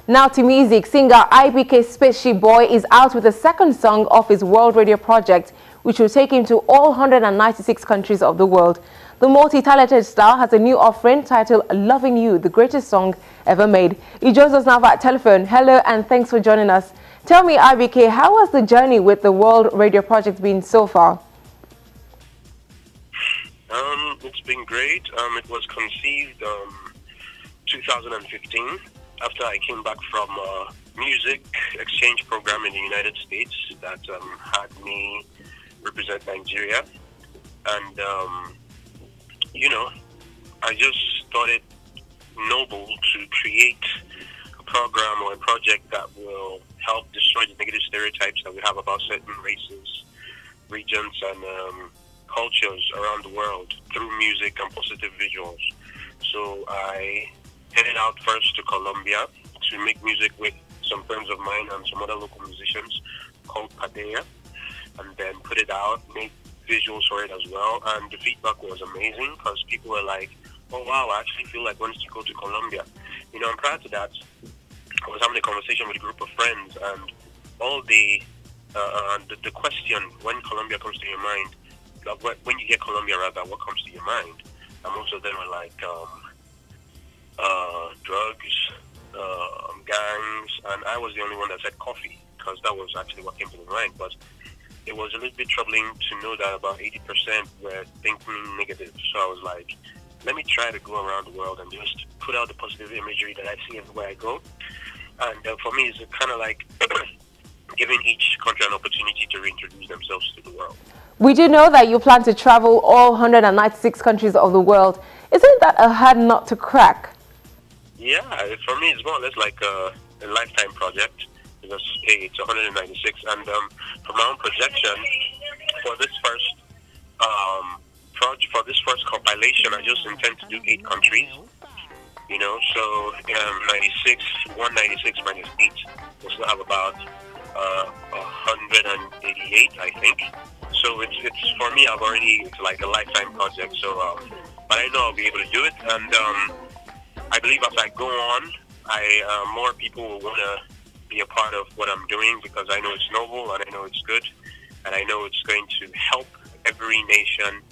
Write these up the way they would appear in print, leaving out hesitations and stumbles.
Now to music, singer IBK Spaceshipboi is out with the second song of his world radio project, which will take him to all 196 countries of the world. The multi-talented star has a new offering titled Loving You, the greatest song ever made. He joins us now via telephone. Hello and thanks for joining us. Tell me, IBK, how has the journey with the world radio project been so far? It's been great. It was conceived 2015 after I came back from a music exchange program in the United States that had me represent Nigeria. And, you know, I just thought it noble to create a program or a project that will help destroy the negative stereotypes that we have about certain races, regions, and cultures around the world through music and positive visuals. So I headed out first to Colombia to make music with some friends of mine and some other local musicians called Padilla, and then put it out, made visuals for it as well, and the feedback was amazing because people were like, oh wow, I actually feel like wanting to go to Colombia. You know, and prior to that, I was having a conversation with a group of friends, and all the question, when Colombia comes to your mind, when you hear Colombia rather, what comes to your mind? And most of them were like drugs, gangs, and I was the only one that said coffee, because that was actually what came to my mind. But it was a little bit troubling to know that about 80% were thinking negative. So I was like, let me try to go around the world and just put out the positive imagery that I see everywhere I go. And for me, it's kind of like giving each country an opportunity to reintroduce themselves to the world. We do know that you plan to travel all 196 countries of the world. Isn't that a hard nut to crack? Yeah, for me, it's more or less like a lifetime project, because hey, it's 196. And for my own projection, for this first compilation, I just intend to do 8 countries. You know, so 196 minus 8, we'll still have about 188, I think. So it's for me, it's like a lifetime project. So, but I know I'll be able to do it, and I believe as I go on, more people will want to be a part of what I'm doing, because I know it's noble, and I know it's good, and I know it's going to help every nation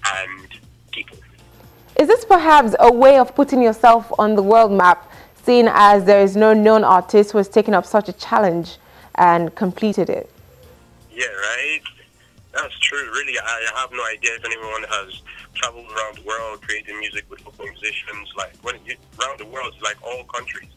and people. Is this perhaps a way of putting yourself on the world map, seeing as there is no known artist who has taken up such a challenge and completed it? Yeah, right? That's true. Really, I have no idea if anyone has traveled around the world creating music with local musicians. Like, around the world, it's like all countries.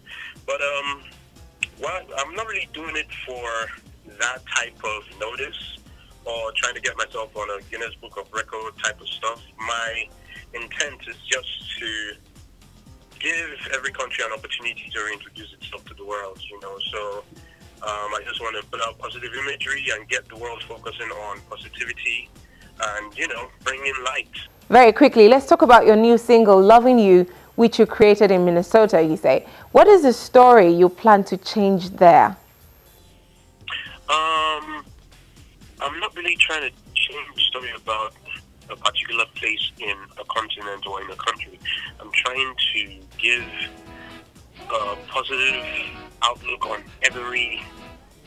But I'm not really doing it for that type of notice or trying to get myself on a Guinness Book of Record type of stuff. My intent is just to give every country an opportunity to reintroduce itself to the world, you know. So I just want to put out positive imagery and get the world focusing on positivity and, you know, bring in light. Very quickly, let's talk about your new single, Loving You, which you created in Minnesota, you say. What is the story you plan to change there? I'm not really trying to change the story about a particular place in a continent or in a country. I'm trying to give a positive outlook on every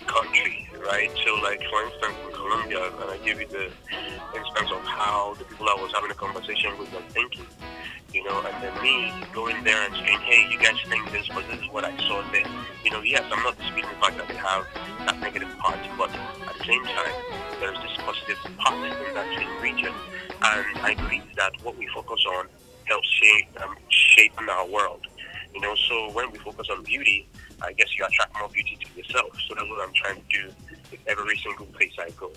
country, right? So, like, for instance, in Colombia, and I give you the instance of how the people I was having a conversation with were thinking, you know, and then me going there and saying, hey, you guys think this, but this is what I saw there. You know, yes, I'm not disputing the fact that they have that negative part, but at the same time, there's this positive part in that same region. And I believe that what we focus on helps shape our world. You know, so when we focus on beauty, I guess you attract more beauty to yourself. So that's what I'm trying to do with every single place I go.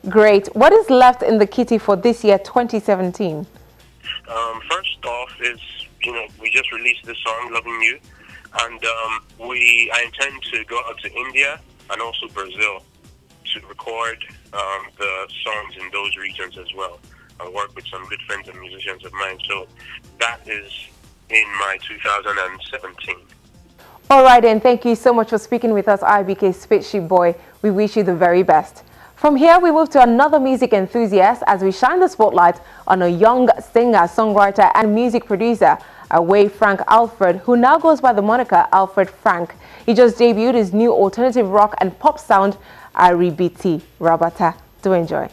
Great. What is left in the kitty for this year, 2017? First off is, you know, we just released this song, Loving You. And I intend to go out to India and also Brazil to record the songs in those regions as well, and work with some good friends and musicians of mine. So that is in my 2017. All right, and thank you so much for speaking with us, IBK Spaceshipboi. We wish you the very best. From here, we move to another music enthusiast as we shine the spotlight on a young singer, songwriter, and music producer, Away Frank Alfred, who now goes by the moniker Alfred Frank. He just debuted his new alternative rock and pop sound, IBK Rabata. Do enjoy.